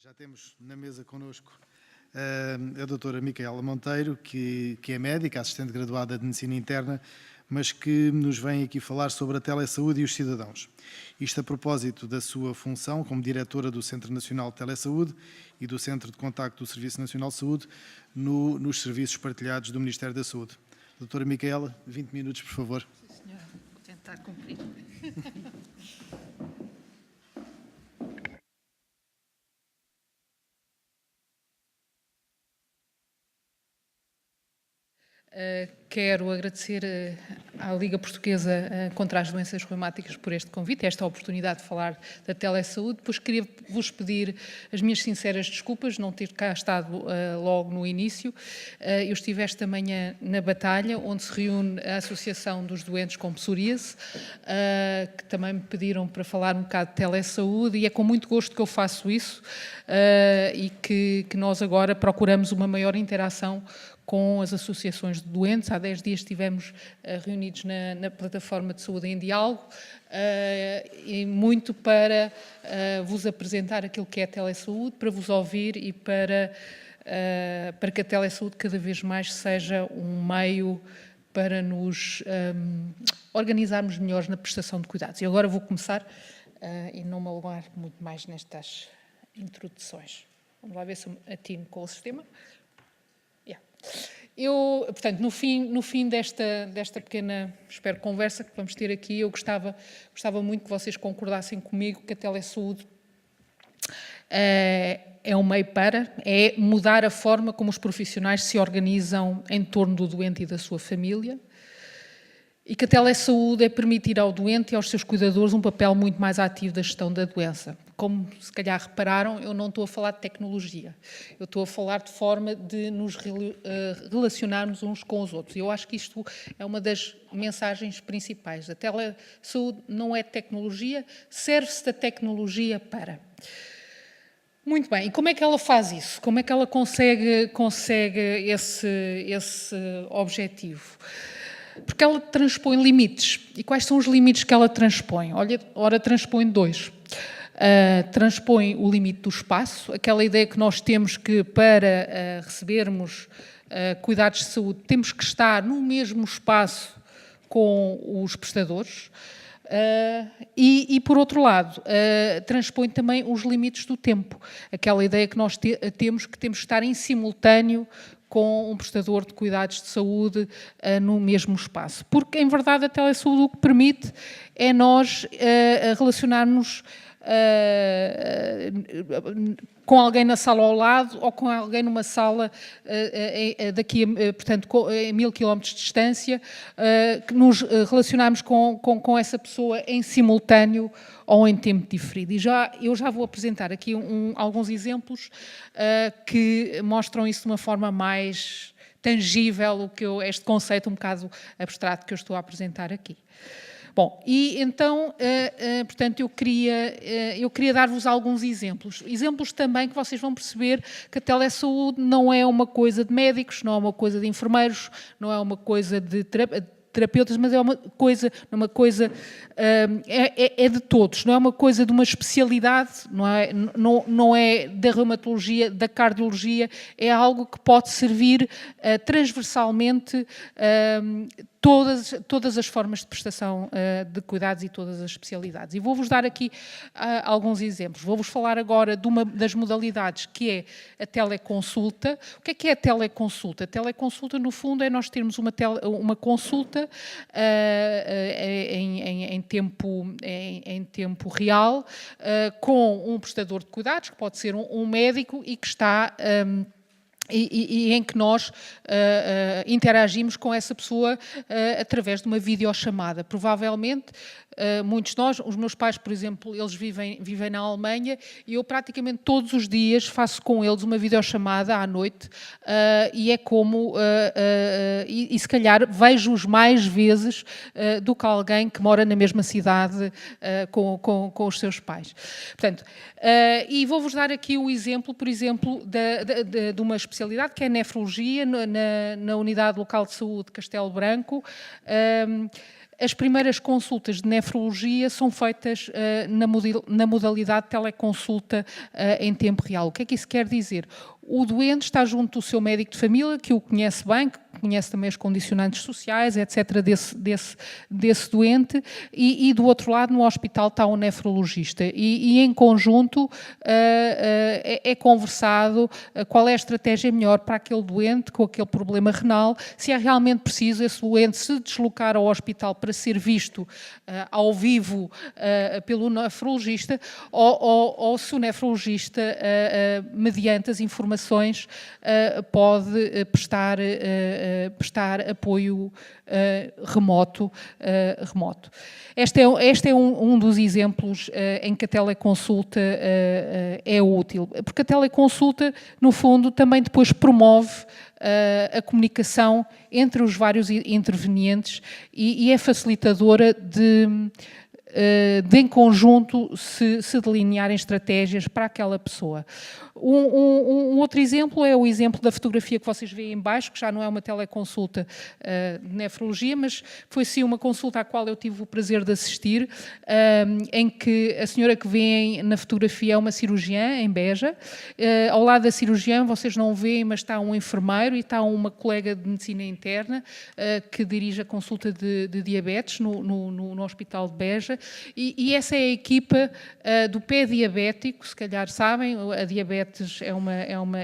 Já temos na mesa connosco a doutora Micaela Monteiro, que é médica, assistente graduada de Medicina Interna, mas que nos vem aqui falar sobre a telesaúde e os cidadãos. Isto a propósito da sua função como diretora do Centro Nacional de Telesaúde e do Centro de Contacto do Serviço Nacional de Saúde nos serviços partilhados do Ministério da Saúde. Doutora Micaela, 20 minutos, por favor. Sim, senhora. Vou tentar cumprir. Quero agradecer à Liga Portuguesa contra as Doenças Reumáticas por este convite, esta oportunidade de falar da telesaúde. Depois queria vos pedir as minhas sinceras desculpas, não ter cá estado logo no início. Eu estive esta manhã na Batalha, onde se reúne a Associação dos Doentes com Psoríase, que também me pediram para falar um bocado de telesaúde, e é com muito gosto que eu faço isso e que nós agora procuramos uma maior interação com as associações de doentes. Há 10 dias estivemos reunidos na plataforma de saúde em diálogo e muito para vos apresentar aquilo que é a telesaúde, para vos ouvir e para que a telesaúde cada vez mais seja um meio para nos organizarmos melhor na prestação de cuidados. E agora vou começar e não me alongar muito mais nestas introduções. Vamos lá ver se atino com o sistema. Eu, portanto, no fim desta pequena, espero, conversa que vamos ter aqui, eu gostava muito que vocês concordassem comigo que a telesaúde é um meio para mudar a forma como os profissionais se organizam em torno do doente e da sua família, e que a telesaúde é permitir ao doente e aos seus cuidadores um papel muito mais ativo da gestão da doença. Como se calhar repararam, eu não estou a falar de tecnologia, eu estou a falar de forma de nos relacionarmos uns com os outros. Eu acho que isto é uma das mensagens principais. A telesaúde não é tecnologia, serve-se da tecnologia para. Muito bem, e como é que ela faz isso? Como é que ela consegue esse objetivo? Porque ela transpõe limites. E quais são os limites que ela transpõe? Ora, transpõe dois. Transpõe o limite do espaço, aquela ideia que nós temos que para recebermos cuidados de saúde temos que estar no mesmo espaço com os prestadores. E por outro lado, transpõe também os limites do tempo, aquela ideia que nós temos que estar em simultâneo com um prestador de cuidados de saúde no mesmo espaço. Porque, em verdade, a telesaúde o que permite é nós relacionarmos com alguém na sala ao lado ou com alguém numa sala daqui, portanto, a 1000 km de distância, que nos relacionarmos com essa pessoa em simultâneo ou em tempo diferido. E eu já vou apresentar aqui alguns exemplos que mostram isso de uma forma mais tangível, este conceito um bocado abstrato que eu estou a apresentar aqui. Bom, e então, portanto, eu queria dar-vos alguns exemplos. Exemplos também que vocês vão perceber que a telesaúde não é uma coisa de médicos, não é uma coisa de enfermeiros, não é uma coisa de terapeutas, mas é uma coisa é de todos, não é uma coisa de uma especialidade, não é da reumatologia, da cardiologia, é algo que pode servir transversalmente todas as formas de prestação de cuidados e todas as especialidades. E vou-vos dar aqui alguns exemplos. Vou-vos falar agora de uma das modalidades, que é a teleconsulta. O que é a teleconsulta? A teleconsulta, no fundo, é nós termos uma consulta em tempo real com um prestador de cuidados, que pode ser um médico e que está... E em que nós interagimos com essa pessoa através de uma videochamada. Provavelmente, muitos de nós, os meus pais, por exemplo, eles vivem na Alemanha e eu praticamente todos os dias faço com eles uma videochamada à noite e é como, e se calhar vejo-os mais vezes do que alguém que mora na mesma cidade com os seus pais. Portanto, e vou-vos dar aqui o exemplo, por exemplo, de uma especialidade que é a nefrologia, na Unidade Local de Saúde de Castelo Branco. as primeiras consultas de nefrologia são feitas na modalidade de teleconsulta em tempo real. O que é que isso quer dizer? O doente está junto do seu médico de família, que o conhece bem, que conhece também os condicionantes sociais, etc., desse doente, e do outro lado, no hospital, está o nefrologista. E em conjunto é conversado qual é a estratégia melhor para aquele doente com aquele problema renal, se é realmente preciso esse doente se deslocar ao hospital para ser visto ao vivo pelo nefrologista, ou se o nefrologista, mediante as informações, pode prestar apoio remoto. Este é um dos exemplos em que a teleconsulta é útil, porque a teleconsulta, no fundo, também depois promove a comunicação entre os vários intervenientes e é facilitadora de em conjunto se delinearem estratégias para aquela pessoa. Um outro exemplo é o exemplo da fotografia que vocês veem em baixo, que já não é uma teleconsulta de nefrologia, mas foi sim uma consulta à qual eu tive o prazer de assistir, em que a senhora que vêem na fotografia é uma cirurgiã em Beja. Ao lado da cirurgiã, vocês não veem, mas está um enfermeiro e está uma colega de medicina interna que dirige a consulta de diabetes no Hospital de Beja. E essa é a equipa do pé diabético, se calhar sabem, a diabetes é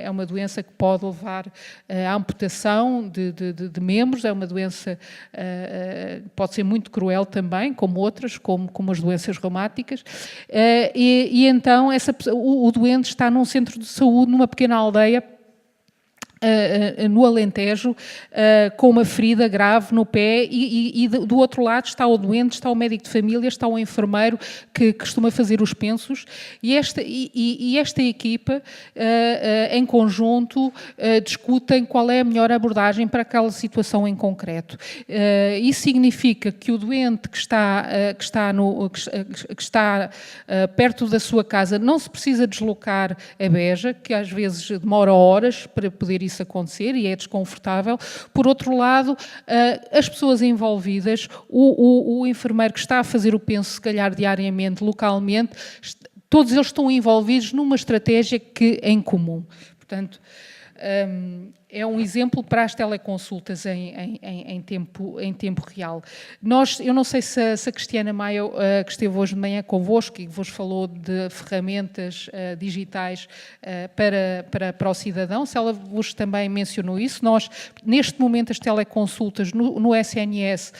uma doença que pode levar à amputação de membros, é uma doença pode ser muito cruel também, como outras, como as doenças reumáticas, e então o doente está num centro de saúde, numa pequena aldeia, no Alentejo, com uma ferida grave no pé e do outro lado está o doente, está o médico de família, está o enfermeiro que costuma fazer os pensos e esta equipa, em conjunto, discutem qual é a melhor abordagem para aquela situação em concreto. Isso significa que o doente que está perto da sua casa não se precisa deslocar a Beja, que às vezes demora horas para poder isso acontecer e é desconfortável. Por outro lado, as pessoas envolvidas, o enfermeiro que está a fazer o penso, se calhar diariamente, localmente, todos eles estão envolvidos numa estratégia que é em comum. Portanto, é um exemplo para as teleconsultas em tempo real. Eu não sei se a Cristiana Maia, que esteve hoje de manhã convosco e que vos falou de ferramentas digitais para o cidadão, se ela vos também mencionou isso. Nós, neste momento, as teleconsultas no SNS,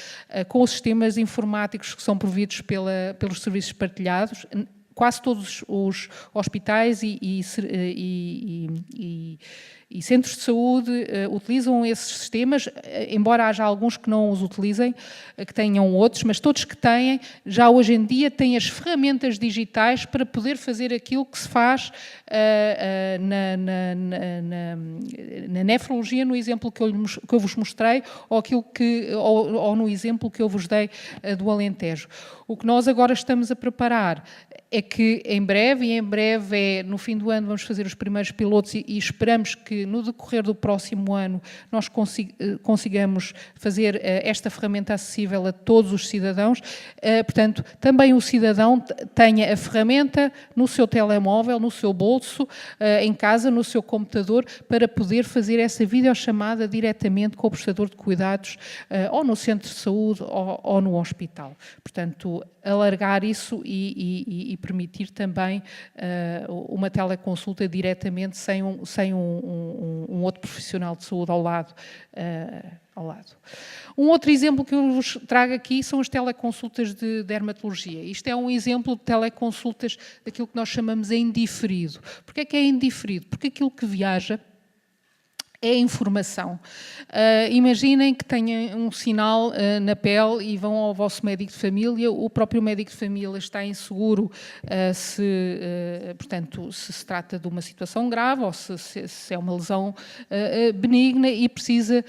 com os sistemas informáticos que são providos pelos serviços partilhados, quase todos os hospitais e centros de saúde utilizam esses sistemas, embora haja alguns que não os utilizem, que tenham outros, mas todos que têm, já hoje em dia têm as ferramentas digitais para poder fazer aquilo que se faz na nefrologia, no exemplo que eu vos mostrei, ou no exemplo que eu vos dei do Alentejo. O que nós agora estamos a preparar é que em breve, no fim do ano, vamos fazer os primeiros pilotos e esperamos que no decorrer do próximo ano nós consigamos fazer esta ferramenta acessível a todos os cidadãos. Portanto, também o cidadão tenha a ferramenta no seu telemóvel, no seu bolso, em casa, no seu computador, para poder fazer essa videochamada diretamente com o prestador de cuidados, ou no centro de saúde ou no hospital. Portanto, alargar isso e permitir também uma teleconsulta diretamente sem um outro profissional de saúde ao lado. Um outro exemplo que eu vos trago aqui são as teleconsultas de dermatologia. Isto é um exemplo de teleconsultas daquilo que nós chamamos em diferido. Porquê é que é em diferido? Porque aquilo que viaja é informação. Imaginem que tenham um sinal na pele e vão ao vosso médico de família, o próprio médico de família está inseguro portanto, se trata de uma situação grave ou se é uma lesão benigna e precisa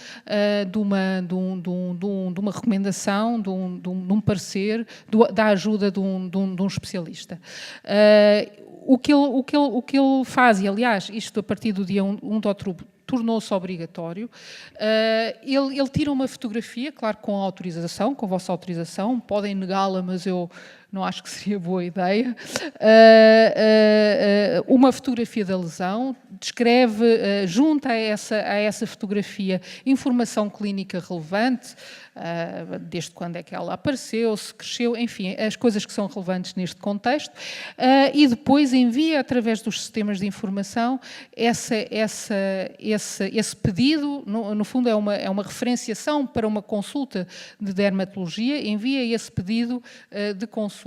de uma recomendação, de um parecer, da ajuda de um especialista. O que ele faz, e aliás, isto a partir do dia 1 de outubro tornou-se obrigatório. Ele tira uma fotografia, claro, com autorização, com a vossa autorização, podem negá-la, mas eu não acho que seria boa ideia. Uma fotografia da lesão, descreve, junta a essa fotografia, informação clínica relevante, desde quando é que ela apareceu, se cresceu, enfim, as coisas que são relevantes neste contexto, e depois envia, através dos sistemas de informação, esse pedido, no fundo é uma referenciação para uma consulta de dermatologia, envia esse pedido de consulta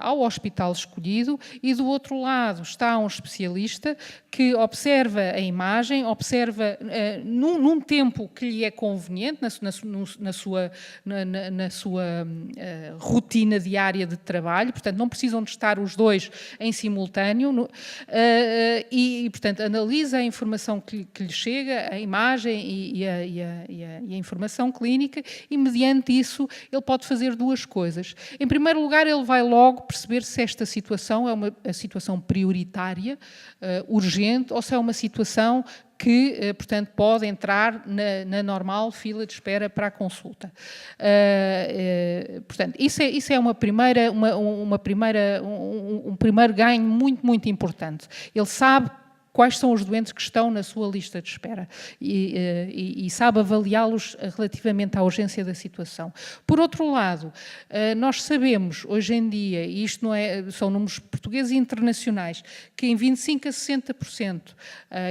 ao hospital escolhido, e do outro lado está um especialista que observa a imagem, observa num tempo que lhe é conveniente, na sua rotina diária de trabalho, portanto não precisam de estar os dois em simultâneo, e portanto analisa a informação que lhe chega, a imagem e a informação clínica, e mediante isso ele pode fazer duas coisas. Em primeiro lugar, ele vai logo perceber se esta situação é uma situação prioritária, urgente, ou se é uma situação que, portanto, pode entrar na normal fila de espera para a consulta. Portanto, isso é um primeiro ganho muito, muito importante. Ele sabe quais são os doentes que estão na sua lista de espera e sabe avaliá-los relativamente à urgência da situação. Por outro lado, nós sabemos hoje em dia, e isto não são números portugueses e internacionais, que em 25% a 60%,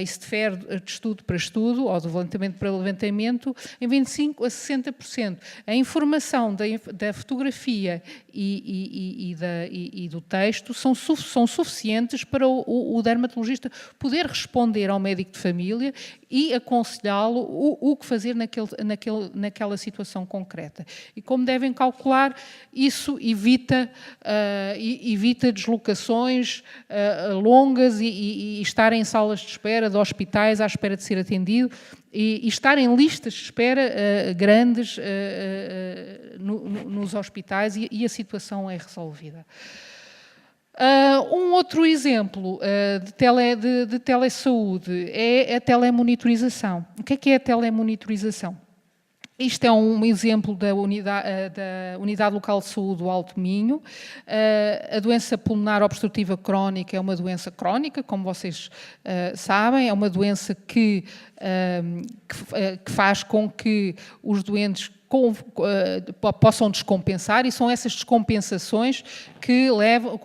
isso difere de estudo para estudo, ou de levantamento para levantamento, em 25% a 60%, a informação da fotografia e do texto são suficientes para o dermatologista poder responder ao médico de família e aconselhá-lo o que fazer naquela situação concreta. E como devem calcular, isso evita deslocações longas e estar em salas de espera de hospitais à espera de ser atendido e estar em listas de espera grandes nos hospitais e a situação é resolvida. Um outro exemplo de telesaúde é a telemonitorização. O que é a telemonitorização? Isto é um exemplo da Unidade Local de Saúde do Alto Minho. A doença pulmonar obstrutiva crónica é uma doença crónica, como vocês sabem, é uma doença que faz com que os doentes possam descompensar, e são essas descompensações que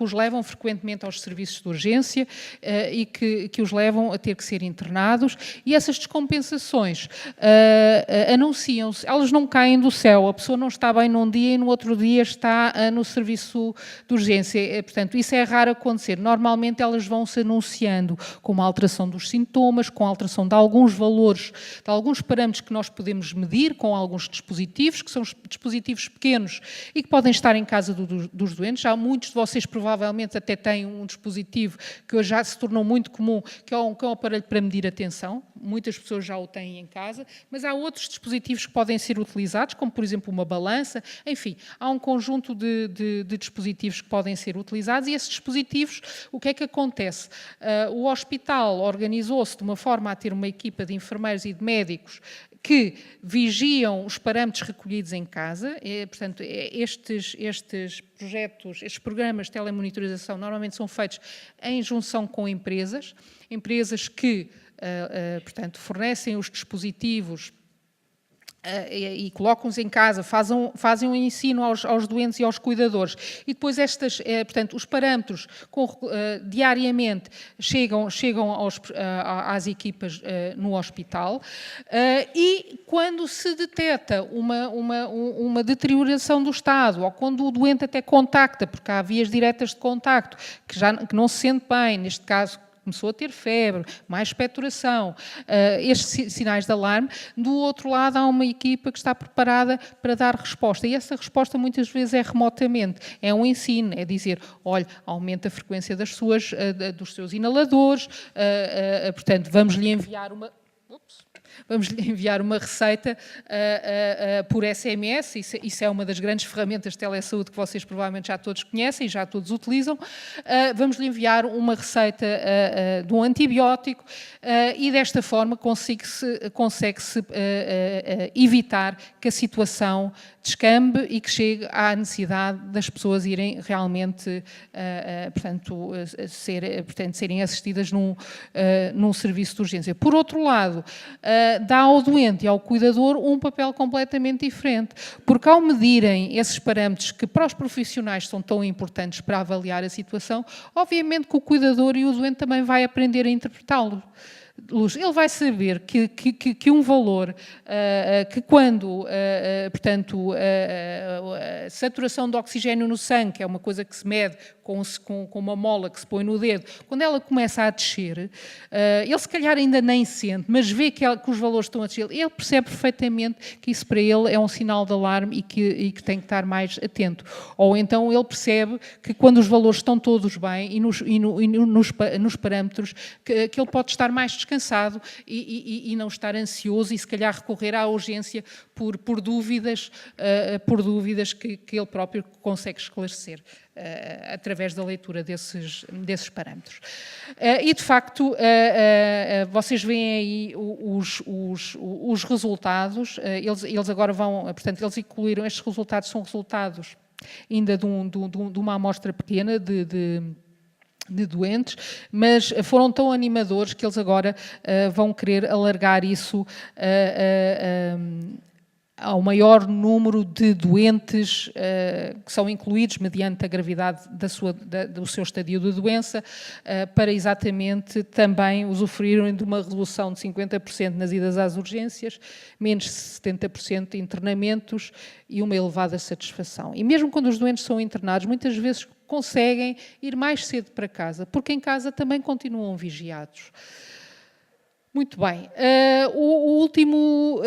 os levam frequentemente aos serviços de urgência e que os levam a ter que ser internados, e essas descompensações anunciam-se, elas não caem do céu, a pessoa não está bem num dia e no outro dia está no serviço de urgência, portanto isso é raro acontecer, normalmente elas vão-se anunciando com uma alteração dos sintomas, com a alteração de alguns valores, de alguns parâmetros que nós podemos medir com alguns dispositivos, que são dispositivos pequenos e que podem estar em casa dos doentes. Já muitos de vocês provavelmente até têm um dispositivo que hoje já se tornou muito comum, que é um aparelho para medir a tensão. Muitas pessoas já o têm em casa, mas há outros dispositivos que podem ser utilizados, como por exemplo uma balança, enfim, há um conjunto de dispositivos que podem ser utilizados, e esses dispositivos, o que é que acontece? O hospital organizou-se de uma forma a ter uma equipa de enfermeiros e de médicos que vigiam os parâmetros recolhidos em casa, portanto, estes projetos, estes programas de telemonitorização normalmente são feitos em junção com empresas que, portanto, fornecem os dispositivos e colocam-os em casa, fazem um ensino aos doentes e aos cuidadores, e depois portanto, os parâmetros diariamente chegam às equipas no hospital, e quando se detecta uma deterioração do estado, ou quando o doente até contacta, porque há vias diretas de contacto, que não se sente bem, neste caso começou a ter febre, mais expectoração, estes sinais de alarme, do outro lado há uma equipa que está preparada para dar resposta, e essa resposta muitas vezes é remotamente, é um ensino, é dizer, olha, aumenta a frequência dos seus inaladores, portanto, vamos-lhe enviar Vamos lhe enviar uma receita por SMS, isso é uma das grandes ferramentas de telesaúde que vocês provavelmente já todos conhecem, já todos utilizam. Vamos lhe enviar uma receita de um antibiótico e desta forma consegue-se evitar que a situação descambe e que chegue à necessidade das pessoas irem realmente, serem assistidas num serviço de urgência. Por outro lado, dá ao doente e ao cuidador um papel completamente diferente, porque ao medirem esses parâmetros que para os profissionais são tão importantes para avaliar a situação, obviamente que o cuidador e o doente também vai aprender a interpretá-lo. Ele vai saber que um valor, que quando, a saturação de oxigênio no sangue, que é uma coisa que se mede com uma mola que se põe no dedo, quando ela começa a descer, ele se calhar ainda nem sente, mas vê que os valores estão a descer, ele percebe perfeitamente que isso para ele é um sinal de alarme e que tem que estar mais atento. Ou então ele percebe que quando os valores estão todos bem e nos parâmetros, que ele pode estar mais descansado e não estar ansioso e se calhar recorrer à urgência por dúvidas que ele próprio consegue esclarecer através da leitura desses parâmetros. E, de facto, vocês veem aí os resultados, eles agora vão, portanto, eles incluíram, estes resultados são resultados ainda de uma amostra pequena de doentes, mas foram tão animadores que eles agora vão querer alargar isso ao maior número de doentes que são incluídos mediante a gravidade do seu estadio de doença, para exatamente também usufruírem de uma redução de 50% nas idas às urgências, menos 70% de internamentos e uma elevada satisfação. E mesmo quando os doentes são internados, muitas vezes conseguem ir mais cedo para casa, porque em casa também continuam vigiados. Muito bem. O último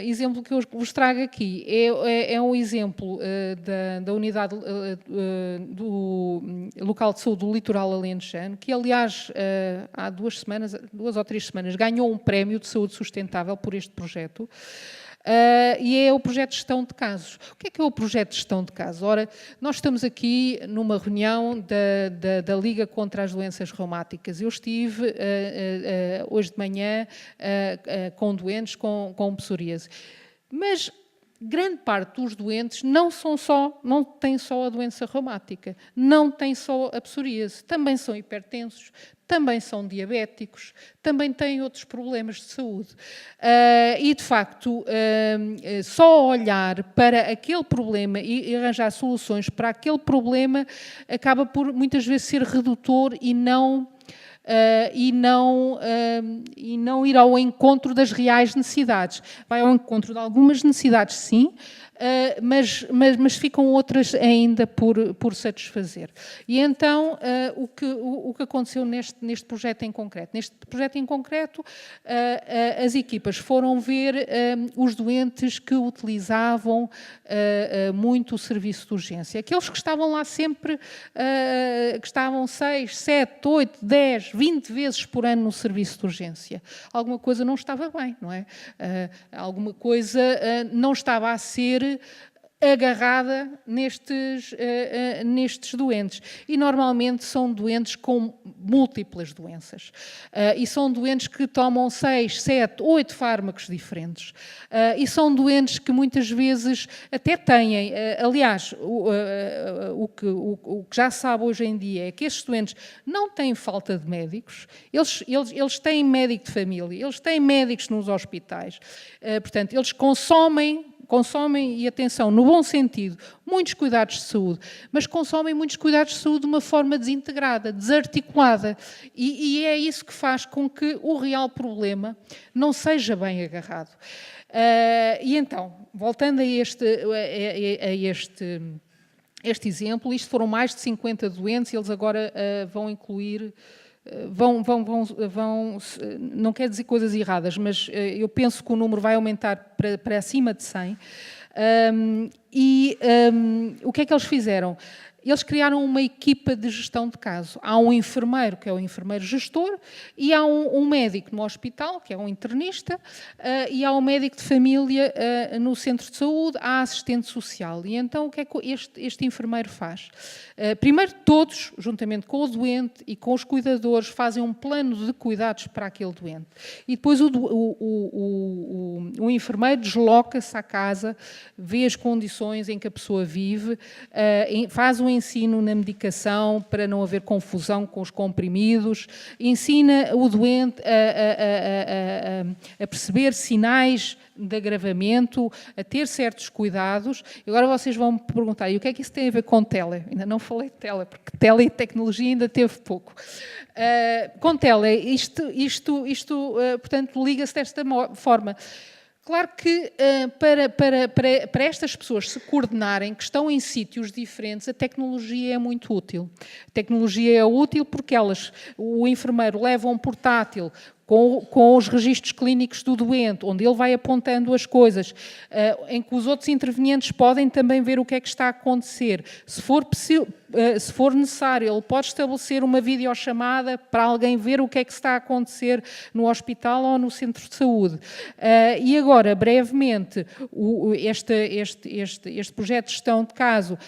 exemplo que eu vos trago aqui é um exemplo da unidade do local de saúde do litoral alentejano, que, aliás, há 2 ou 3 semanas, ganhou um prémio de saúde sustentável por este projeto. E é o projeto de gestão de casos. O que é o projeto de gestão de casos? Ora, nós estamos aqui numa reunião da Liga contra as Doenças Reumáticas. Eu estive hoje de manhã com doentes com psoríase. Mas grande parte dos doentes não têm só a doença reumática, não têm só a psoríase, também são hipertensos, também são diabéticos, também têm outros problemas de saúde. E, de facto, só olhar para aquele problema e arranjar soluções para aquele problema acaba por, muitas vezes, ser redutor e não ir ao encontro das reais necessidades. Vai ao encontro de algumas necessidades, sim, mas ficam outras ainda por satisfazer. E então, o que aconteceu neste projeto em concreto? Neste projeto em concreto, as equipas foram ver os doentes que utilizavam muito o serviço de urgência. Aqueles que estavam lá sempre, que estavam 6, 7, 8, 10, 20 vezes por ano no serviço de urgência. Alguma coisa não estava bem, não é? Alguma coisa não estava a ser agarrada nestes doentes. E normalmente são doentes com múltiplas doenças. E são doentes que tomam 6, 7, 8 fármacos diferentes. E são doentes que muitas vezes até têm, aliás, o que já se sabe hoje em dia é que estes doentes não têm falta de médicos, eles têm médico de família, eles têm médicos nos hospitais. Portanto, eles consomem, e atenção, no bom sentido, muitos cuidados de saúde, mas consomem muitos cuidados de saúde de uma forma desintegrada, desarticulada. E é isso que faz com que o real problema não seja bem agarrado. E então, voltando a este exemplo, isto foram mais de 50 doentes, eles agora vão incluir... não quero dizer coisas erradas, mas eu penso que o número vai aumentar para acima de 100. O que é que eles fizeram? eles criaram uma equipa de gestão de caso. Há um enfermeiro, que é o enfermeiro gestor, e há um médico no hospital, que é um internista, e há um médico de família no centro de saúde, há assistente social. E então, o que é que este enfermeiro faz? Primeiro, todos, juntamente com o doente e com os cuidadores, fazem um plano de cuidados para aquele doente. E depois o enfermeiro desloca-se à casa, vê as condições em que a pessoa vive, faz um ensino na medicação para não haver confusão com os comprimidos, ensina o doente a perceber sinais de agravamento, a ter certos cuidados. E agora vocês vão me perguntar, e o que é que isso tem a ver com tele? Ainda não falei de tele, porque tele e tecnologia ainda teve pouco. Com tele, portanto, liga-se desta forma. Claro que para estas pessoas se coordenarem, que estão em sítios diferentes, a tecnologia é muito útil. A tecnologia é útil porque o enfermeiro leva um portátil com os registros clínicos do doente, onde ele vai apontando as coisas, em que os outros intervenientes podem também ver o que é que está a acontecer. Se for necessário, ele pode estabelecer uma videochamada para alguém ver o que é que está a acontecer no hospital ou no centro de saúde. E agora, brevemente, este projeto de gestão de caso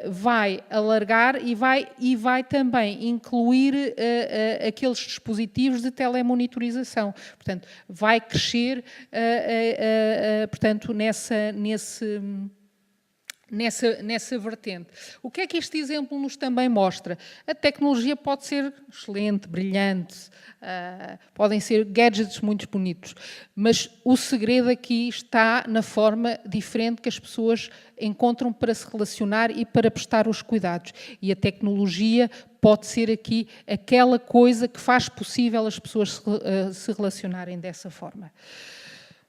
vai alargar e vai também incluir aqueles dispositivos de telemonitorização. Portanto, vai crescer portanto, nessa vertente. O que é que este exemplo nos também mostra? A tecnologia pode ser excelente, brilhante, podem ser gadgets muito bonitos, mas o segredo aqui está na forma diferente que as pessoas encontram para se relacionar e para prestar os cuidados. E a tecnologia pode ser aqui aquela coisa que faz possível as pessoas se relacionarem dessa forma.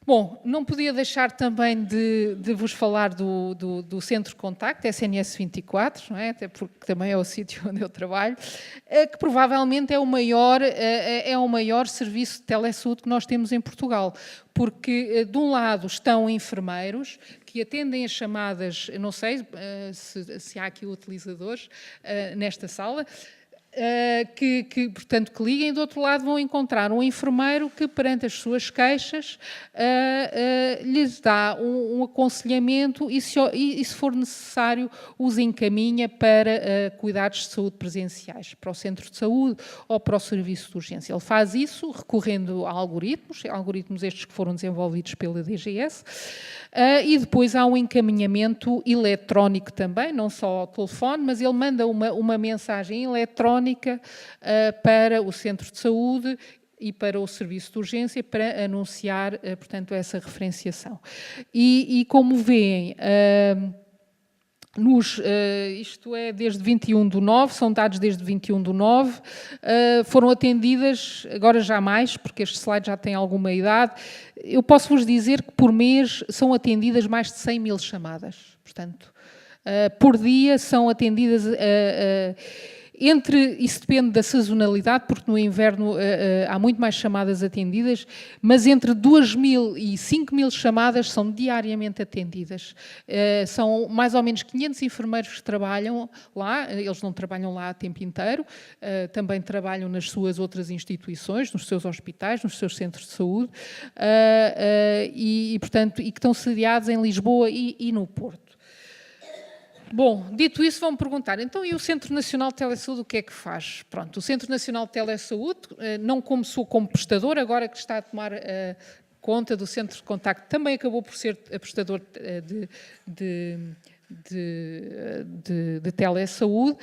Bom, não podia deixar também de vos falar do Centro de Contacto, SNS 24, não é? Até porque também é o sítio onde eu trabalho, que provavelmente é o maior serviço de telesaúde que nós temos em Portugal, porque de um lado estão enfermeiros que atendem as chamadas, eu não sei se há aqui utilizadores nesta sala, portanto, que liguem, do outro lado vão encontrar um enfermeiro que, perante as suas queixas, lhes dá um aconselhamento e, se for necessário, os encaminha para cuidados de saúde presenciais, para o centro de saúde ou para o serviço de urgência. Ele faz isso recorrendo a algoritmos estes que foram desenvolvidos pela DGS, e depois há um encaminhamento eletrónico também, não só ao telefone, mas ele manda uma mensagem eletrónica para o centro de saúde e para o serviço de urgência para anunciar, portanto, essa referenciação. E como veem, isto é desde 21/9, são dados desde 21/9, foram atendidas, agora já mais, porque este slide já tem alguma idade, eu posso vos dizer que por mês são atendidas mais de 100 mil chamadas, portanto, por dia são atendidas isso depende da sazonalidade, porque no inverno há muito mais chamadas atendidas, mas entre 2.000 e 5.000 chamadas são diariamente atendidas. São mais ou menos 500 enfermeiros que trabalham lá, eles não trabalham lá a tempo inteiro, também trabalham nas suas outras instituições, nos seus hospitais, nos seus centros de saúde, portanto, que estão sediados em Lisboa e no Porto. Bom, dito isso, vão-me perguntar, então e o Centro Nacional de Telesaúde o que é que faz? Pronto, o Centro Nacional de Telesaúde não começou como prestador, agora que está a tomar conta do Centro de Contacto, também acabou por ser prestador de telesaúde,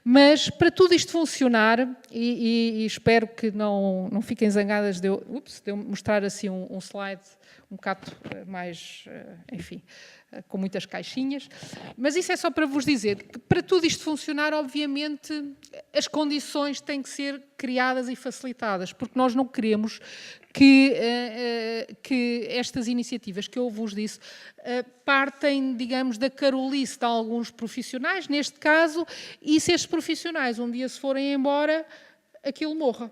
mas para tudo isto funcionar, e espero que não fiquem zangadas de eu mostrar assim um slide um bocado mais, enfim, com muitas caixinhas, mas isso é só para vos dizer que para tudo isto funcionar, obviamente, as condições têm que ser criadas e facilitadas, porque nós não queremos que estas iniciativas que eu vos disse partem, digamos, da carolice de alguns profissionais, neste caso, e se estes profissionais um dia se forem embora, aquilo morra.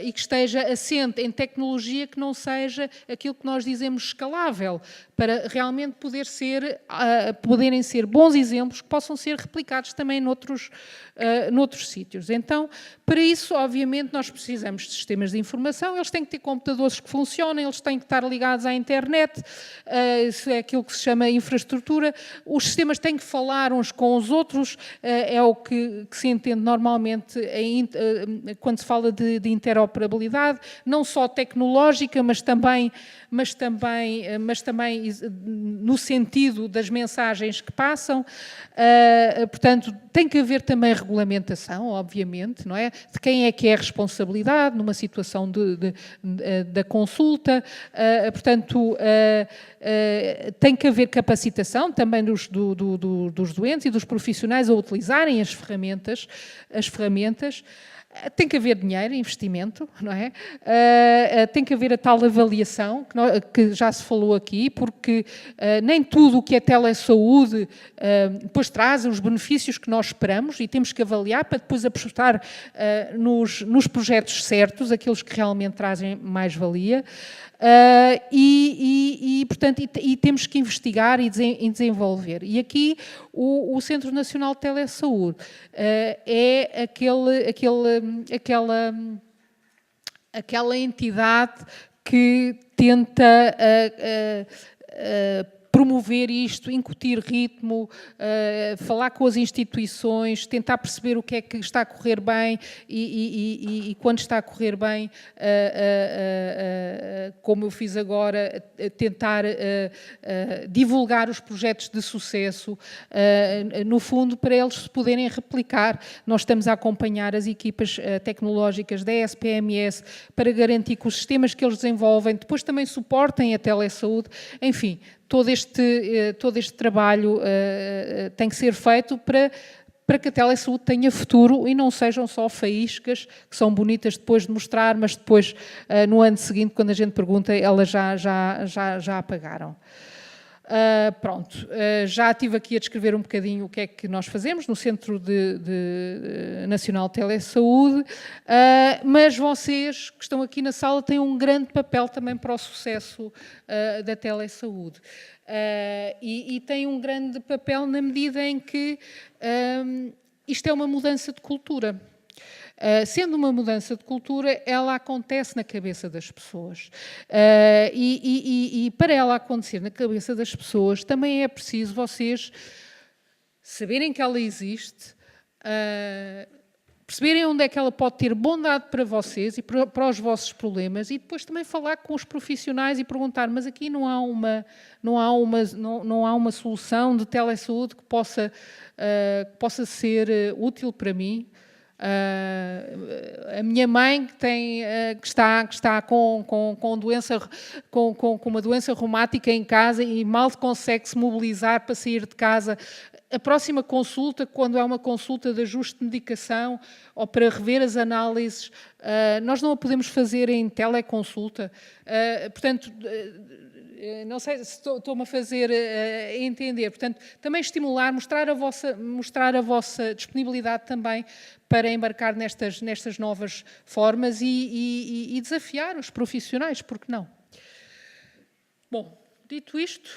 e que esteja assente em tecnologia que não seja aquilo que nós dizemos escalável, para realmente poderem ser bons exemplos que possam ser replicados também noutros sítios. Então, para isso, obviamente, nós precisamos de sistemas de informação, eles têm que ter computadores que funcionem, eles têm que estar ligados à internet, isso é aquilo que se chama infraestrutura, os sistemas têm que falar uns com os outros, é o que se entende normalmente quando se fala de interoperabilidade, não só tecnológica, mas também no sentido das mensagens que passam. Portanto, tem que haver também regulamentação, obviamente, não é? De quem é que é a responsabilidade numa situação da consulta. Portanto, tem que haver capacitação também dos doentes e dos profissionais a utilizarem as ferramentas. Tem que haver dinheiro, investimento, não é? Tem que haver a tal avaliação, que já se falou aqui, porque nem tudo o que é telesaúde depois traz os benefícios que nós esperamos e temos que avaliar para depois apostar nos projetos certos, aqueles que realmente trazem mais-valia. Portanto, temos que investigar e desenvolver. E aqui o Centro Nacional de Telesaúde é aquela entidade que tenta promover isto, incutir ritmo, falar com as instituições, tentar perceber o que é que está a correr bem e quando está a correr bem, como eu fiz agora, tentar divulgar os projetos de sucesso, no fundo, para eles se poderem replicar. Nós estamos a acompanhar as equipas tecnológicas da SPMS para garantir que os sistemas que eles desenvolvem depois também suportem a telesaúde, enfim, todo este trabalho tem que ser feito para que a telesaúde tenha futuro e não sejam só faíscas que são bonitas depois de mostrar, mas depois, no ano seguinte, quando a gente pergunta, elas já apagaram. Pronto, já estive aqui a descrever um bocadinho o que é que nós fazemos no Centro Nacional de Telesaúde, mas vocês que estão aqui na sala têm um grande papel também para o sucesso da telesaúde. E têm um grande papel na medida em que isto é uma mudança de cultura. Sendo uma mudança de cultura, ela acontece na cabeça das pessoas. E para ela acontecer na cabeça das pessoas, também é preciso vocês saberem que ela existe, perceberem onde é que ela pode ter bondade para vocês e para os vossos problemas e depois também falar com os profissionais e perguntar, mas aqui não há uma solução de telesaúde que possa ser útil para mim. A minha mãe que está com uma doença reumática em casa e mal consegue se mobilizar para sair de casa. A próxima consulta, quando é uma consulta de ajuste de medicação ou para rever as análises, nós não a podemos fazer em teleconsulta. Portanto, não sei se estou-me a fazer entender. Portanto, também estimular, mostrar a vossa disponibilidade também para embarcar nestas novas formas e desafiar os profissionais, porque não? Bom, dito isto,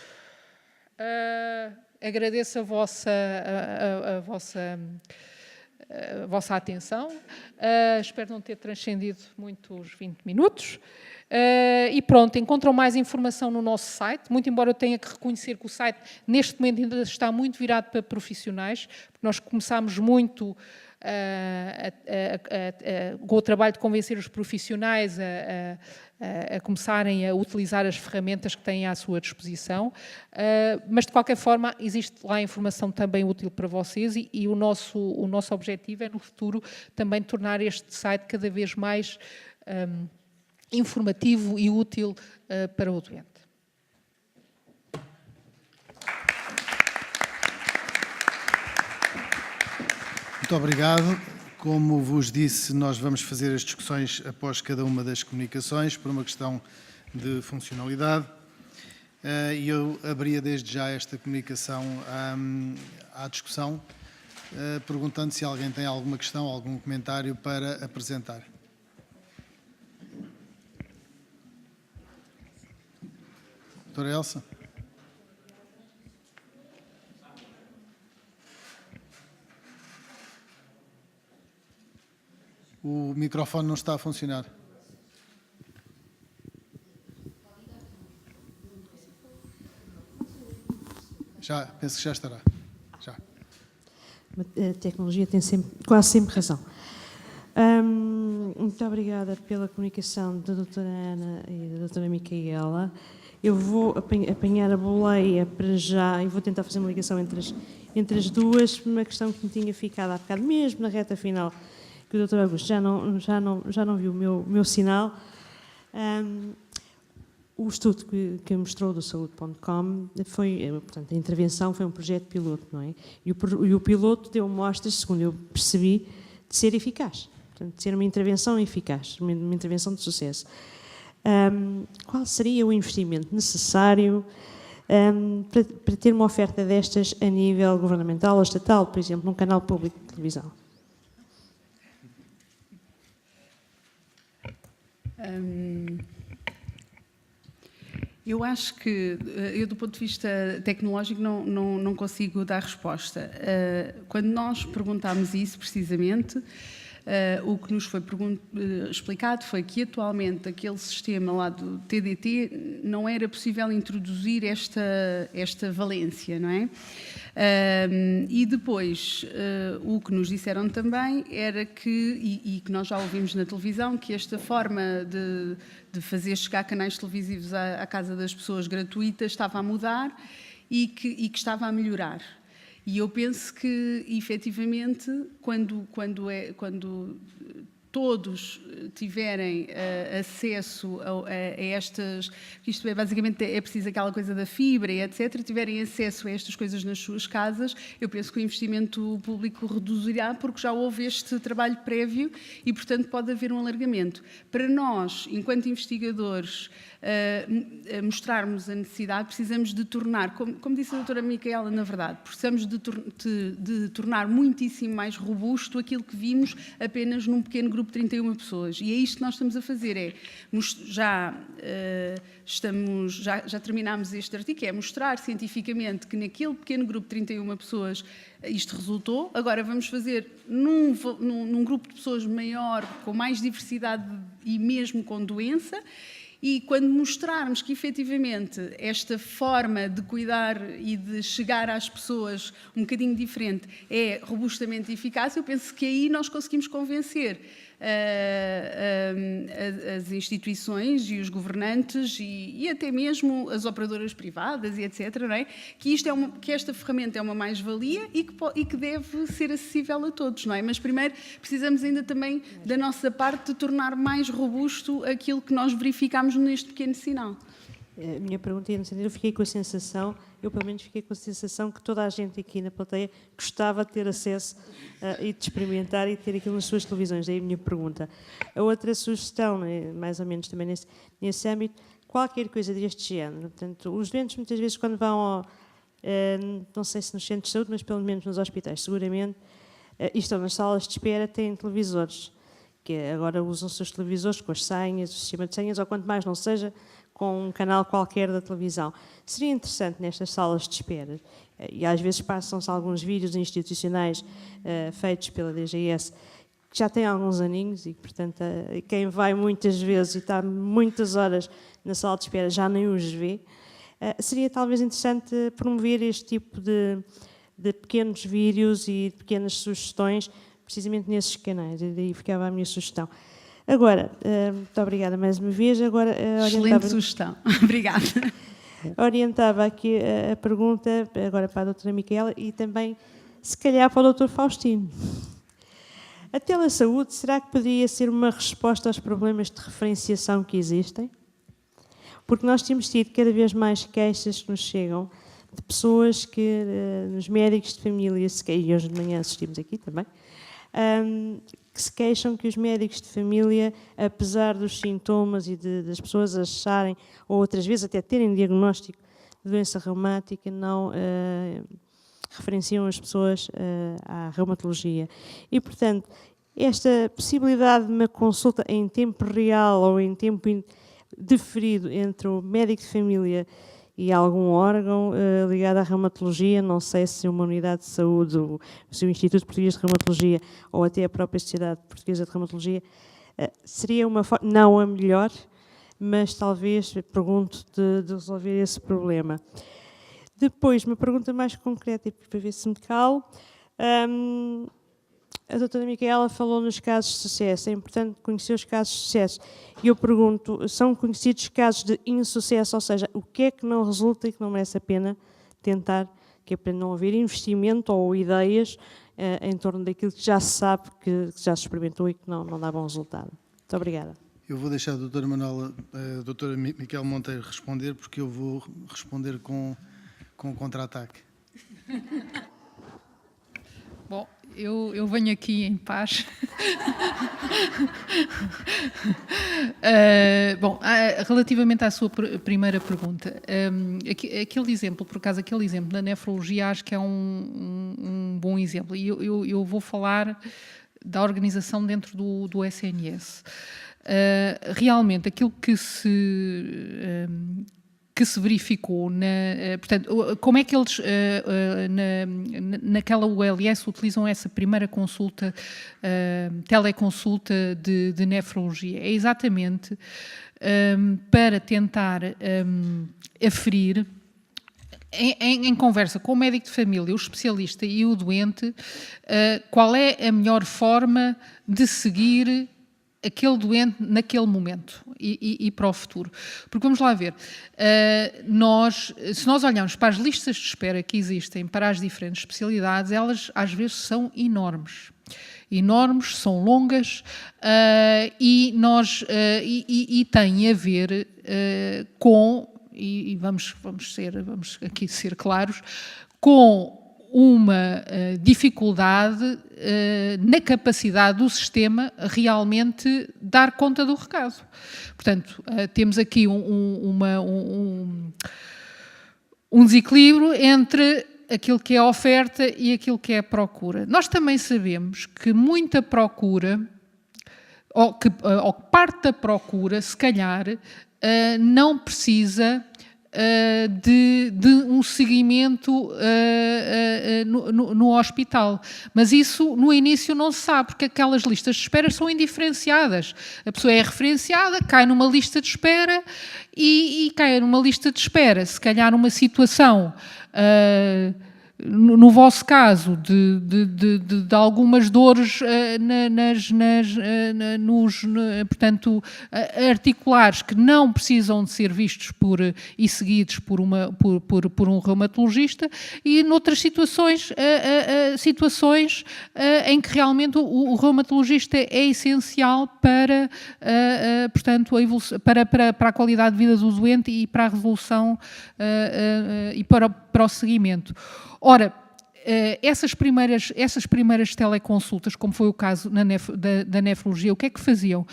agradeço a vossa atenção. Espero não ter transcendido muito os 20 minutos. E pronto, encontram mais informação no nosso site, muito embora eu tenha que reconhecer que o site neste momento ainda está muito virado para profissionais, porque nós começámos muito com o trabalho de convencer os profissionais a começarem a utilizar as ferramentas que têm à sua disposição, mas de qualquer forma existe lá informação também útil para vocês e o nosso objetivo é no futuro também tornar este site cada vez mais informativo e útil para o doente. Muito obrigado. Como vos disse, nós vamos fazer as discussões após cada uma das comunicações, por uma questão de funcionalidade. E eu abria desde já esta comunicação à discussão, perguntando se alguém tem alguma questão, algum comentário para apresentar. Doutora Elsa. O microfone não está a funcionar. Já, penso que já estará. Já. A tecnologia tem quase sempre razão. Muito obrigada pela comunicação da doutora Ana e da doutora Micaela. Eu vou apanhar a boleia para já e vou tentar fazer uma ligação entre as duas, uma questão que me tinha ficado há bocado, mesmo na reta final, que o doutor Augusto já não viu o meu sinal. O estudo que mostrou do saúde.com portanto, a intervenção foi um projeto piloto, não é? E o piloto deu mostras, segundo eu percebi, de ser eficaz, portanto, de ser uma intervenção eficaz, uma intervenção de sucesso. Qual seria o investimento necessário para ter uma oferta destas a nível governamental ou estatal, por exemplo, num canal público de televisão? Eu acho que, eu do ponto de vista tecnológico, não consigo dar resposta. Quando nós perguntámos isso, precisamente, o que nos foi explicado foi que, atualmente, aquele sistema lá do TDT não era possível introduzir esta valência, não é? E depois, o que nos disseram também era que, e que nós já ouvimos na televisão, que esta forma de fazer chegar canais televisivos à casa das pessoas gratuitas estava a mudar e que estava a melhorar. E eu penso que, efetivamente, quando todos tiverem acesso a estas, isto é, basicamente é preciso aquela coisa da fibra e etc., tiverem acesso a estas coisas nas suas casas, eu penso que o investimento público reduzirá, porque já houve este trabalho prévio e, portanto, pode haver um alargamento. Para nós, enquanto investigadores, mostrarmos a necessidade, precisamos de tornar, como disse a doutora Micaela, na verdade, precisamos de tornar muitíssimo mais robusto aquilo que vimos apenas num pequeno grupo de 31 pessoas. E é isto que nós estamos a fazer, já terminámos este artigo, é mostrar cientificamente que naquele pequeno grupo de 31 pessoas isto resultou. Agora vamos fazer num grupo de pessoas maior, com mais diversidade e mesmo com doença. E quando mostrarmos que, efetivamente, esta forma de cuidar e de chegar às pessoas um bocadinho diferente é robustamente eficaz, eu penso que aí nós conseguimos convencer as instituições e os governantes e até mesmo as operadoras privadas e etc., não é? Que esta ferramenta é uma mais-valia e que deve ser acessível a todos, não é? Mas primeiro precisamos ainda também da nossa parte de tornar mais robusto aquilo que nós verificamos neste pequeno sinal. A minha pergunta ia no sentido, eu pelo menos fiquei com a sensação que toda a gente aqui na plateia gostava de ter acesso e de experimentar e de ter aquilo nas suas televisões. Daí a minha pergunta. A outra sugestão, mais ou menos também nesse âmbito, qualquer coisa deste género. Portanto, os doentes muitas vezes quando vão não sei se nos centros de saúde, mas pelo menos nos hospitais, seguramente, e estão nas salas de espera, têm televisores, que agora usam os seus televisores com as senhas, o sistema de senhas, ou quanto mais não seja, com um canal qualquer da televisão. Seria interessante nestas salas de espera, e às vezes passam-se alguns vídeos institucionais feitos pela DGS, que já têm alguns aninhos e, portanto, quem vai muitas vezes e está muitas horas na sala de espera já nem os vê. Seria talvez interessante promover este tipo de pequenos vídeos e de pequenas sugestões, precisamente nesses canais, e daí ficava a minha sugestão. Agora, muito obrigada mais uma vez. Agora, excelente sugestão. Obrigada. Orientava aqui a pergunta, agora para a doutora Micaela e também, se calhar, para o doutor Faustino. A telesaúde, será que poderia ser uma resposta aos problemas de referenciação que existem? Porque nós temos tido cada vez mais queixas que nos chegam de pessoas que, nos médicos de família, e hoje de manhã assistimos aqui também, que se queixam que os médicos de família, apesar dos sintomas e das pessoas acharem, ou outras vezes até terem diagnóstico de doença reumática, não referenciam as pessoas à reumatologia. E, portanto, esta possibilidade de uma consulta em tempo real ou em tempo diferido entre o médico de família e algum órgão ligado à reumatologia, não sei se uma unidade de saúde, se o Instituto Português de Reumatologia ou até a própria Sociedade Portuguesa de Reumatologia, seria uma forma, não a melhor, mas talvez, pergunto, de resolver esse problema. Depois, uma pergunta mais concreta, para ver se me calo. A doutora Micaela falou nos casos de sucesso, é importante conhecer os casos de sucesso. E eu pergunto, são conhecidos casos de insucesso, ou seja, o que é que não resulta e que não merece a pena tentar, que é para não haver investimento ou ideias em torno daquilo que já se sabe, que já se experimentou e que não dá bom resultado. Muito obrigada. Eu vou deixar a doutora Micaela Monteiro responder, porque eu vou responder com contra-ataque. Bom, eu venho aqui em paz. Relativamente à sua primeira pergunta, aquele exemplo, por acaso, aquele exemplo da nefrologia, acho que é um bom exemplo. E eu vou falar da organização dentro do SNS. Realmente, aquilo que se verificou, portanto, como é que eles naquela ULS utilizam essa primeira consulta, teleconsulta de nefrologia? É exatamente para tentar aferir, em conversa com o médico de família, o especialista e o doente, qual é a melhor forma de seguir aquele doente naquele momento e para o futuro. Porque vamos lá ver, se nós olharmos para as listas de espera que existem para as diferentes especialidades, elas às vezes são enormes, são longas e têm a ver com, e vamos aqui ser claros, com uma dificuldade na capacidade do sistema realmente dar conta do recado. Portanto, temos aqui um desequilíbrio entre aquilo que é a oferta e aquilo que é a procura. Nós também sabemos que muita procura, ou que parte da procura, se calhar, não precisa de um seguimento no hospital. Mas isso, no início, não se sabe, porque aquelas listas de espera são indiferenciadas. A pessoa é referenciada, cai numa lista de espera e cai numa lista de espera. Se calhar numa situação, no vosso caso, de algumas dores portanto, articulares que não precisam de ser vistos e seguidos por um reumatologista, e noutras situações em que realmente o reumatologista é essencial para, portanto, para a qualidade de vida do doente e para a resolução e para o seguimento. Ora, essas primeiras teleconsultas, como foi o caso da nefrologia, o que é que faziam?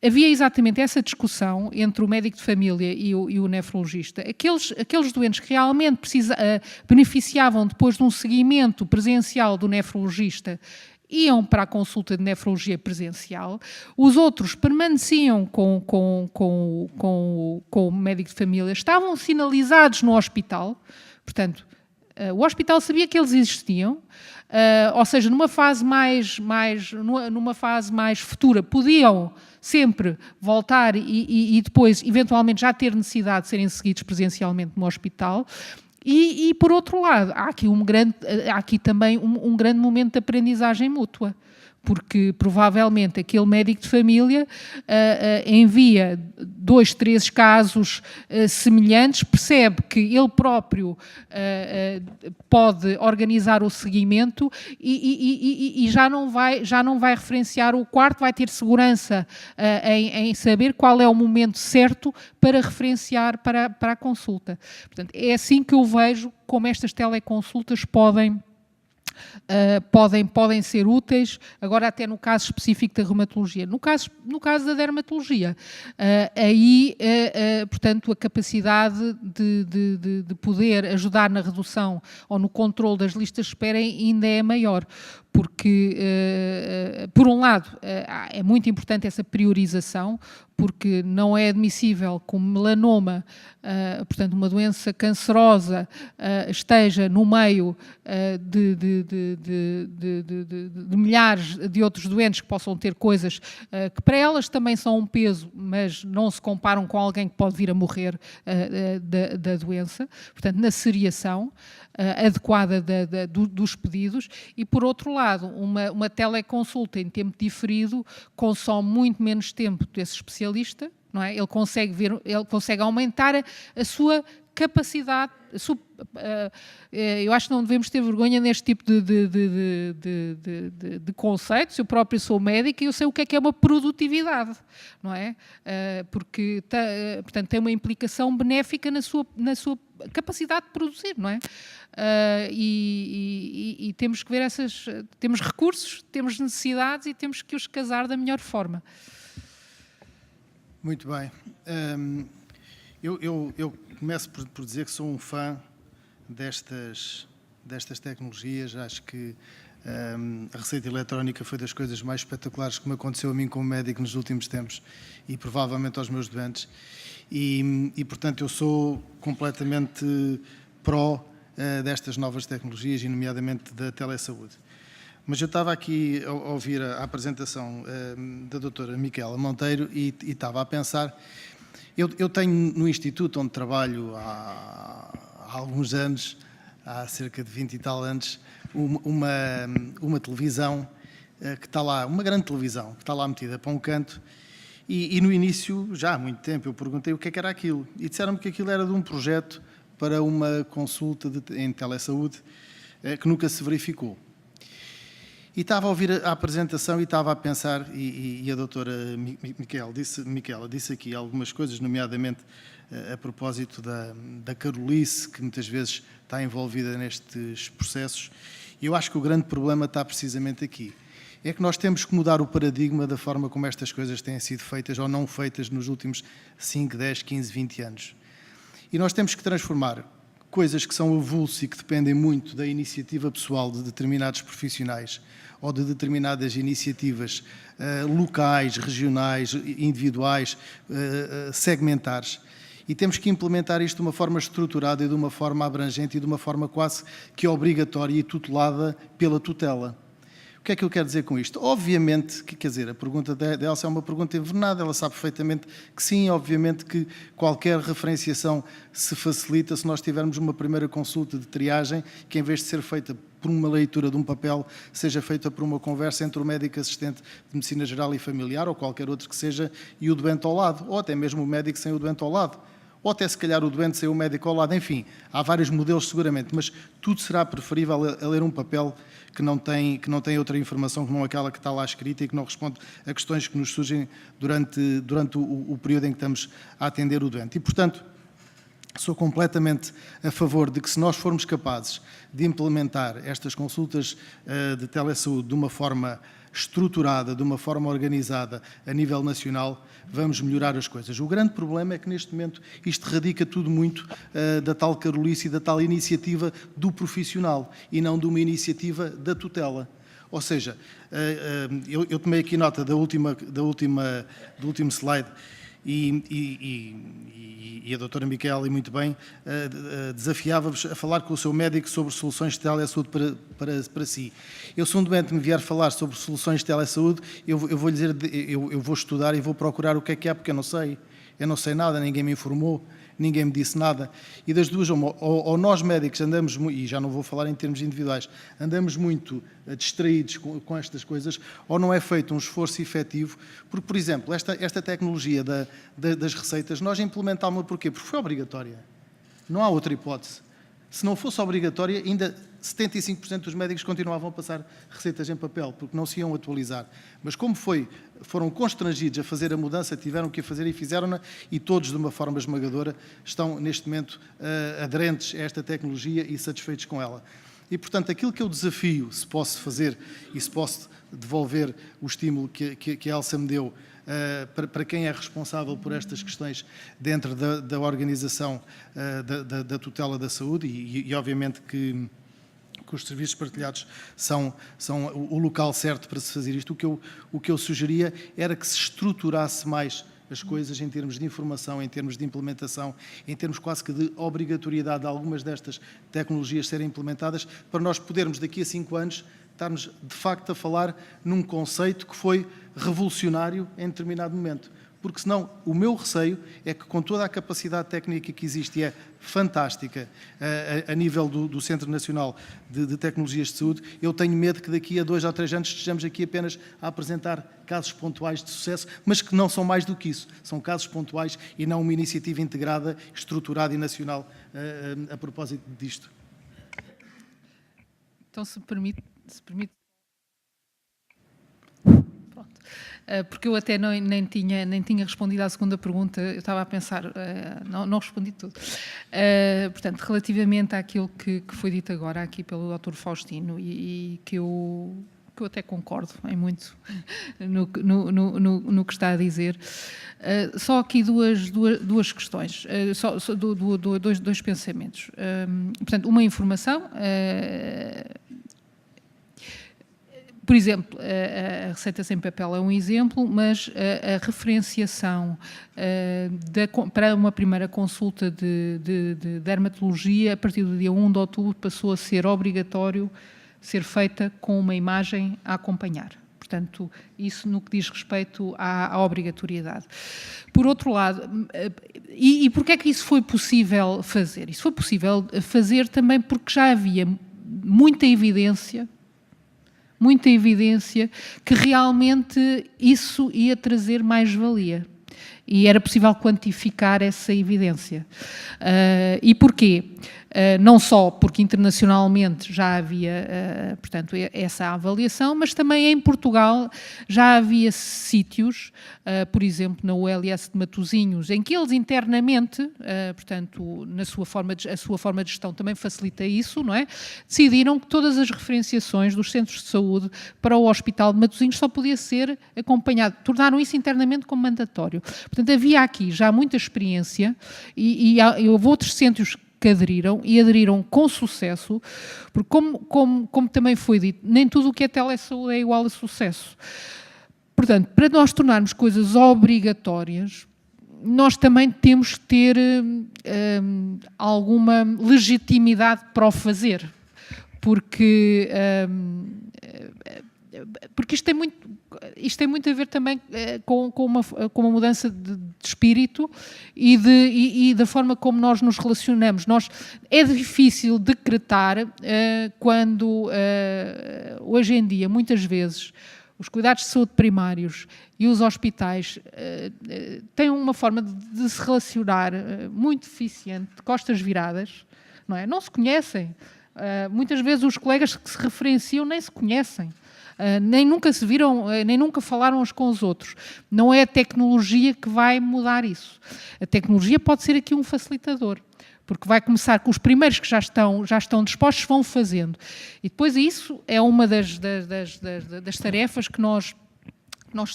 Havia exatamente essa discussão entre o médico de família e o nefrologista. Aqueles doentes que realmente beneficiavam depois de um seguimento presencial do nefrologista iam para a consulta de nefrologia presencial, os outros permaneciam com o médico de família, estavam sinalizados no hospital, portanto, o hospital sabia que eles existiam, ou seja, numa fase mais futura, podiam sempre voltar e depois, eventualmente, já ter necessidade de serem seguidos presencialmente no hospital. E por outro lado, há aqui também um grande momento de aprendizagem mútua, porque provavelmente aquele médico de família envia 2, 3 casos semelhantes, percebe que ele próprio pode organizar o seguimento e já não vai referenciar o quarto, vai ter segurança em saber qual é o momento certo para referenciar para a consulta. Portanto, é assim que eu vejo como estas teleconsultas podem ser úteis, agora até no caso específico da reumatologia. No caso da dermatologia, portanto, a capacidade de poder ajudar na redução ou no controle das listas de espera ainda é maior, porque, por um lado, é muito importante essa priorização, porque não é admissível que o melanoma, portanto, uma doença cancerosa, esteja no meio de milhares de outros doentes que possam ter coisas que para elas também são um peso, mas não se comparam com alguém que pode vir a morrer da doença. Portanto, na seriação adequada dos pedidos. E, por outro lado, uma teleconsulta em tempo diferido consome muito menos tempo desse especialista, não é? Ele consegue aumentar a sua capacidade. Eu acho que não devemos ter vergonha neste tipo de conceitos. Eu próprio sou médica e eu sei o que é uma produtividade, não é? Porque, portanto, tem uma implicação benéfica na sua capacidade de produzir, não é? E temos que ver temos recursos, temos necessidades e temos que os casar da melhor forma. Muito bem. Eu começo por dizer que sou um fã destas tecnologias. Acho que a receita eletrónica foi das coisas mais espetaculares que me aconteceu a mim como médico nos últimos tempos e provavelmente aos meus doentes. E portanto, eu sou completamente pró destas novas tecnologias e, nomeadamente, da telesaúde. Mas eu estava aqui a ouvir a apresentação da doutora Micaela Monteiro e estava a pensar. Eu tenho no instituto onde trabalho há alguns anos, há cerca de 20 e tal anos, uma televisão que está lá, uma grande televisão, que está lá metida para um canto. E no início, já há muito tempo, eu perguntei o que é que era aquilo. E disseram-me que aquilo era de um projeto para uma consulta em telesaúde que nunca se verificou. E estava a ouvir a apresentação e estava a pensar, e a doutora Micaela disse aqui algumas coisas, nomeadamente a propósito da carolice, que muitas vezes está envolvida nestes processos. E eu acho que o grande problema está precisamente aqui. É que nós temos que mudar o paradigma da forma como estas coisas têm sido feitas ou não feitas nos últimos 5, 10, 15, 20 anos. E nós temos que transformar coisas que são avulso e que dependem muito da iniciativa pessoal de determinados profissionais ou de determinadas iniciativas locais, regionais, individuais, segmentares. E temos que implementar isto de uma forma estruturada e de uma forma abrangente e de uma forma quase que obrigatória e tutelada pela tutela. O que é que eu quero dizer com isto? Obviamente, quer dizer, a pergunta da Elsa é uma pergunta envenenada, ela sabe perfeitamente que sim, obviamente que qualquer referenciação se facilita se nós tivermos uma primeira consulta de triagem que, em vez de ser feita por uma leitura de um papel, seja feita por uma conversa entre o médico assistente de medicina geral e familiar ou qualquer outro que seja e o doente ao lado, ou até mesmo o médico sem o doente ao lado. Ou até se calhar o doente sem o médico ao lado, enfim, há vários modelos seguramente, mas tudo será preferível a ler um papel que não tem outra informação que não aquela que está lá escrita e que não responde a questões que nos surgem durante o período em que estamos a atender o doente. E, portanto, sou completamente a favor de que, se nós formos capazes de implementar estas consultas de telesaúde de uma forma estruturada, de uma forma organizada a nível nacional, vamos melhorar as coisas. O grande problema é que, neste momento, isto radica tudo muito da tal carolice e da tal iniciativa do profissional e não de uma iniciativa da tutela. Ou seja, eu tomei aqui nota do último slide e a doutora Micaela, e muito bem, desafiava-vos a falar com o seu médico sobre soluções de telesaúde para si. Eu, se um doente me vier falar sobre soluções de telesaúde, eu vou lhe dizer, eu vou estudar e vou procurar o que é, porque eu não sei. Eu não sei nada, ninguém me informou, ninguém me disse nada. E das duas, ou nós médicos andamos, e já não vou falar em termos individuais, andamos muito distraídos com estas coisas, ou não é feito um esforço efetivo, porque, por exemplo, esta tecnologia das receitas, nós implementámos-la porquê? Porque foi obrigatória. Não há outra hipótese. Se não fosse obrigatória, ainda 75% dos médicos continuavam a passar receitas em papel, porque não se iam atualizar. Mas como foram constrangidos a fazer a mudança, tiveram que a fazer e fizeram-na, e todos, de uma forma esmagadora, estão, neste momento, aderentes a esta tecnologia e satisfeitos com ela. E, portanto, aquilo que eu desafio, se posso fazer e se posso devolver o estímulo que a Elsa me deu, para quem é responsável por estas questões dentro da organização da tutela da saúde, e obviamente que que os serviços partilhados são o local certo para se fazer isto. O que eu sugeria era que se estruturasse mais as coisas em termos de informação, em termos de implementação, em termos quase que de obrigatoriedade de algumas destas tecnologias serem implementadas, para nós podermos, daqui a 5 anos, estarmos de facto a falar num conceito que foi revolucionário em determinado momento. Porque senão o meu receio é que, com toda a capacidade técnica que existe, e é fantástica a nível do Centro Nacional de Tecnologias de Saúde, eu tenho medo que daqui a 2 ou 3 anos estejamos aqui apenas a apresentar casos pontuais de sucesso, mas que não são mais do que isso. São casos pontuais e não uma iniciativa integrada, estruturada e nacional a propósito disto. Então, se permite... Porque eu até nem tinha respondido à segunda pergunta, eu estava a pensar, não respondi tudo. Portanto, relativamente àquilo que foi dito agora aqui pelo Dr. Faustino, e que eu até concordo em muito no que está a dizer, só aqui duas questões, dois pensamentos. Portanto, uma informação... Por exemplo, a receita sem papel é um exemplo, mas a referenciação para uma primeira consulta de dermatologia, a partir do dia 1 de outubro, passou a ser obrigatório ser feita com uma imagem a acompanhar. Portanto, isso no que diz respeito à obrigatoriedade. Por outro lado, e porquê é que isso foi possível fazer? Isso foi possível fazer também porque já havia muita evidência que realmente isso ia trazer mais-valia. E era possível quantificar essa evidência. E porquê? Não só porque internacionalmente já havia, portanto, essa avaliação, mas também em Portugal já havia sítios, por exemplo, na ULS de Matosinhos, em que eles internamente, portanto, a sua forma de gestão também facilita isso, não é? Decidiram que todas as referenciações dos centros de saúde para o Hospital de Matosinhos só podia ser acompanhado. Tornaram isso internamente como mandatório. Portanto, havia aqui já muita experiência e houve outros centros que aderiram com sucesso, porque como também foi dito, nem tudo o que é telesaúde é igual a sucesso. Portanto, para nós tornarmos coisas obrigatórias, nós também temos que ter alguma legitimidade para o fazer, porque isto tem muito a ver também com uma mudança de espírito e da forma como nós nos relacionamos. É difícil decretar quando, hoje em dia, muitas vezes, os cuidados de saúde primários e os hospitais têm uma forma de se relacionar muito eficiente, de costas viradas, não é? Não se conhecem. Muitas vezes os colegas que se referenciam nem se conhecem. Nem nunca se viram, nem nunca falaram uns com os outros. Não é a tecnologia que vai mudar isso. A tecnologia pode ser aqui um facilitador, porque vai começar com os primeiros que já estão dispostos, vão fazendo. E depois isso é uma das tarefas que nós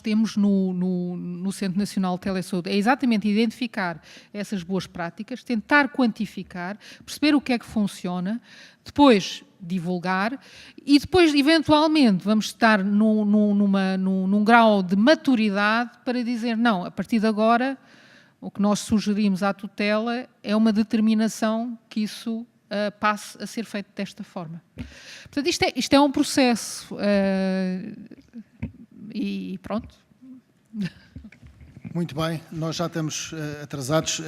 temos no Centro Nacional de Telesaúde. É exatamente identificar essas boas práticas, tentar quantificar, perceber o que é que funciona, depois divulgar e depois, eventualmente, vamos estar num grau de maturidade para dizer, não, a partir de agora, o que nós sugerimos à tutela é uma determinação que isso passe a ser feito desta forma. Portanto, isto é um processo e pronto. Muito bem, nós já estamos atrasados.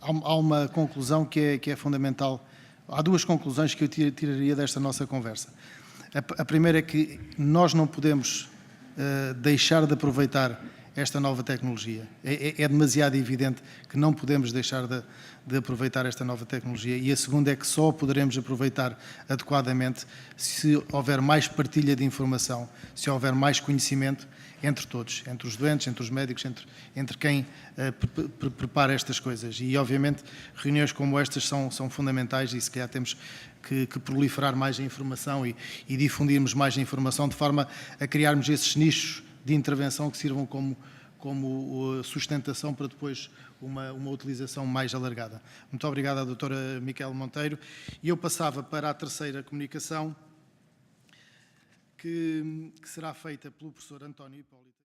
Há uma conclusão que é fundamental. Há duas conclusões que eu tiraria desta nossa conversa. A primeira é que nós não podemos deixar de aproveitar esta nova tecnologia. É demasiado evidente que não podemos deixar de aproveitar esta nova tecnologia. E a segunda é que só poderemos aproveitar adequadamente se houver mais partilha de informação, se houver mais conhecimento entre todos, entre os doentes, entre os médicos, entre quem prepara estas coisas. E, obviamente, reuniões como estas são fundamentais e, se calhar, temos que proliferar mais a informação e difundirmos mais a informação de forma a criarmos esses nichos de intervenção que sirvam como sustentação para depois uma utilização mais alargada. Muito obrigado à doutora Micaela Monteiro. E eu passava para a terceira comunicação, que será feita pelo professor António Hipólito.